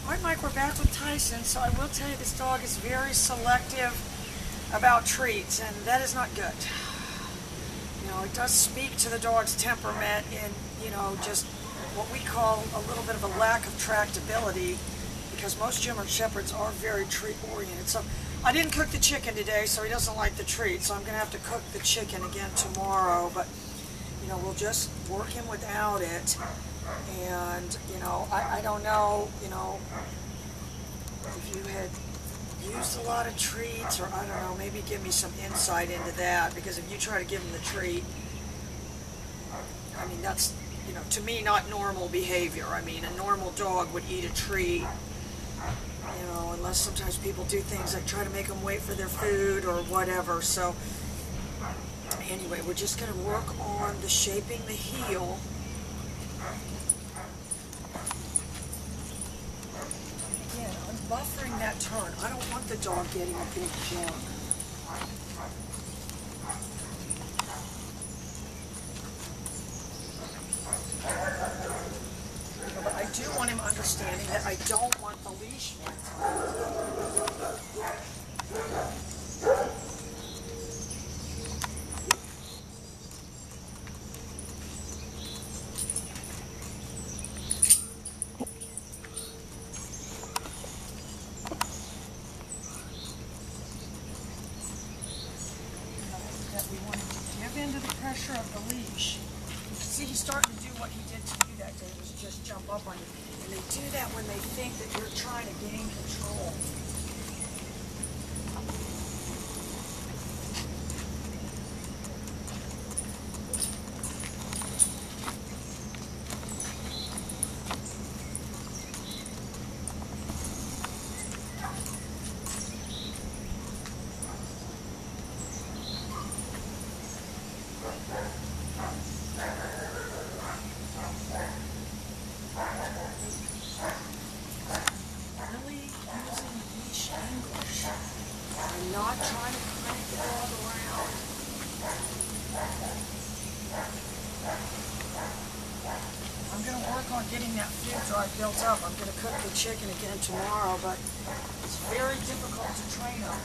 Alright, Mike, we're back with Tyson. So I will tell you, this dog is very selective about treats, and that is not good. It does speak to the dog's temperament in, just what we call a little bit of a lack of tractability, because most German Shepherds are very treat-oriented. So I didn't cook the chicken today, so he doesn't like the treat, so I'm going to have to cook the chicken again tomorrow, but, we'll just work him without it. And, I don't know, if you had used a lot of treats, or I don't know, maybe give me some insight into that, because if you try to give him the treat, I mean, that's, to me, not normal behavior. I mean, a normal dog would eat a treat, unless sometimes people do things like try to make them wait for their food or whatever. So, anyway, we're just going to work on the shaping the heel. Again, I'm buffering that turn. I don't want the dog getting a big jump. But I do want him understanding that I don't want the leash that we want him to give into the pressure of the leash. You can see he's starting to do what he did to you that day, was just jump up on you. And they do that when they think that you're trying to gain control. Not trying to crank the dog around. I'm going to work on getting that food drive built up. I'm going to cook the chicken again tomorrow, but it's very difficult to train them.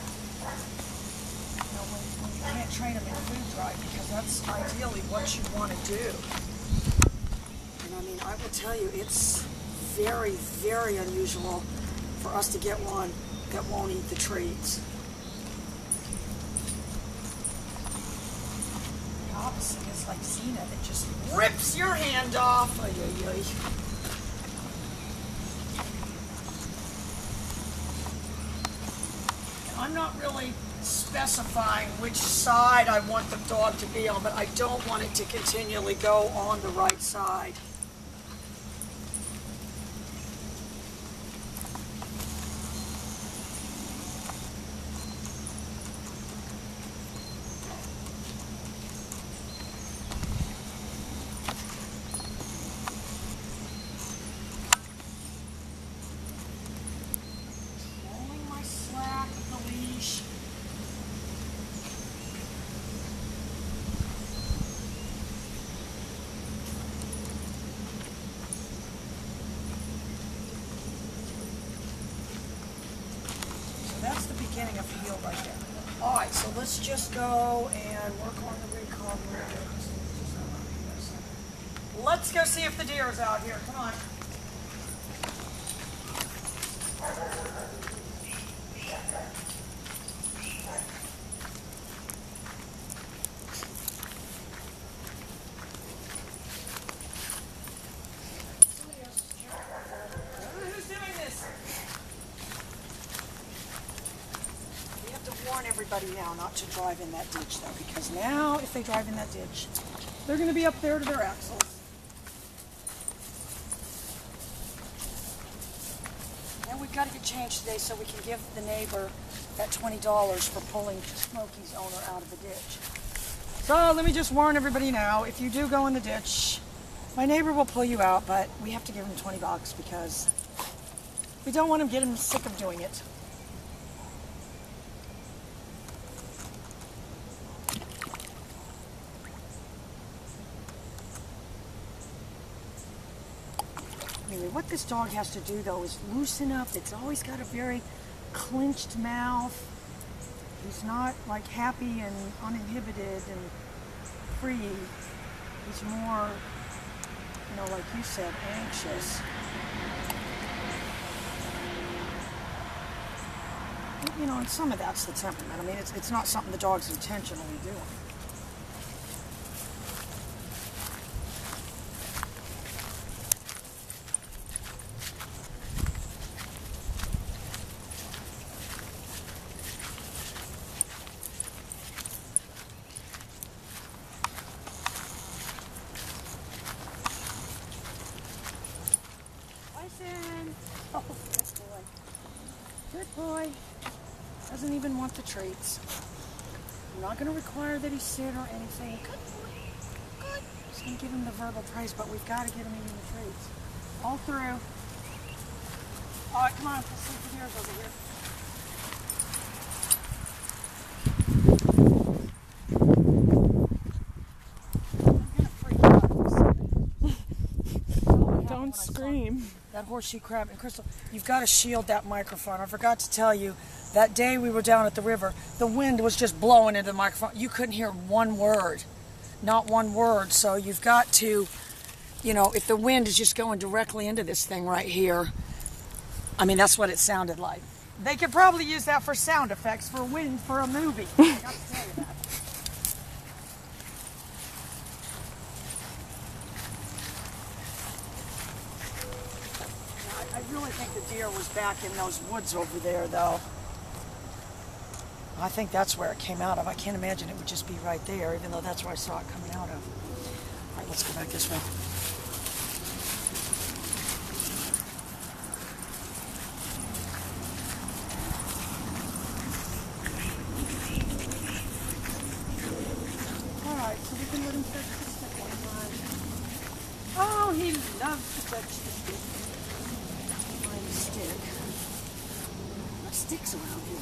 When you can't train them in food drive, because that's ideally what you want to do. And I mean, I will tell you, it's very, very unusual for us to get one that won't eat the treats. Opposite is like Xena, that just rips your hand off. Ay, ay, ay. I'm not really specifying which side I want the dog to be on, but I don't want it to continually go on the right side. That's the beginning of the heel right there. Alright, so let's just go and work on the recon. Let's go see if the deer's out here. Come on. Warn everybody now not to drive in that ditch, though, because now if they drive in that ditch, they're going to be up there to their axles. And we've got to get changed today so we can give the neighbor that $20 for pulling Smokey's owner out of the ditch. So let me just warn everybody now, if you do go in the ditch, my neighbor will pull you out, but we have to give him $20 because we don't want him to get him sick of doing it. I mean, Absolutely. What this dog has to do, though, is loosen up. It's always got a very clenched mouth. He's not like happy and uninhibited and free. He's more, you know, like you said, anxious. You know, and some of that's the temperament. I mean, it's not something the dog's intentionally doing. Tyson! Oh, good boy. Good boy. Doesn't even want the treats. I'm not going to require that he sit or anything. Good boy. Good. Just going to give him the verbal praise, but we've got to get him eating the treats. All through. All right, come on. Let's see if yours over here. Don't scream. That horseshoe crab. And Crystal, you've got to shield that microphone. I forgot to tell you, that day we were down at the river, the wind was just blowing into the microphone. You couldn't hear one word. Not one word. So you've got to, you know, if the wind is just going directly into this thing right here, I mean, that's what it sounded like. They could probably use that for sound effects for wind for a movie. I got to tell you that. I really think the deer was back in those woods over there, though. I think that's where it came out of. I can't imagine it would just be right there, even though that's where I saw it coming out of. All right, let's go back this way. All right, so we can let him touch the stick one time. Oh, he loves to touch the stick. Stick. What sticks around here?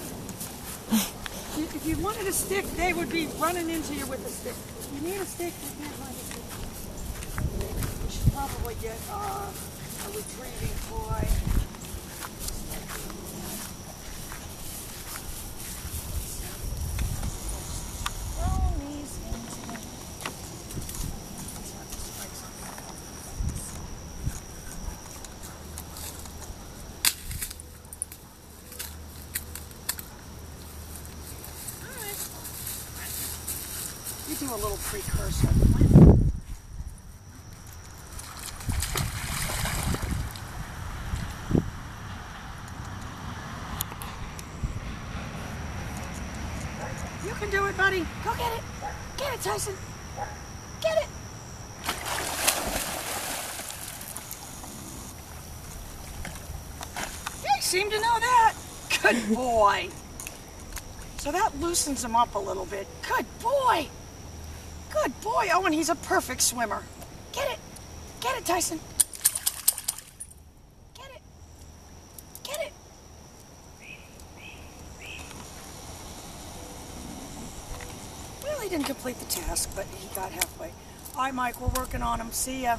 If you wanted a stick, they would be running into you with a stick. If you need a stick, you can't find a stick. We should probably get a retrieving toy. You do a little precursor. You can do it, buddy. Go get it. Get it, Tyson. Get it. You seem to know that. Good boy. So that loosens him up a little bit. Good boy. Good boy. Oh, and he's a perfect swimmer. Get it. Get it, Tyson. Get it. Get it. Well, he didn't complete the task, but he got halfway. All right, Mike, we're working on him. See ya.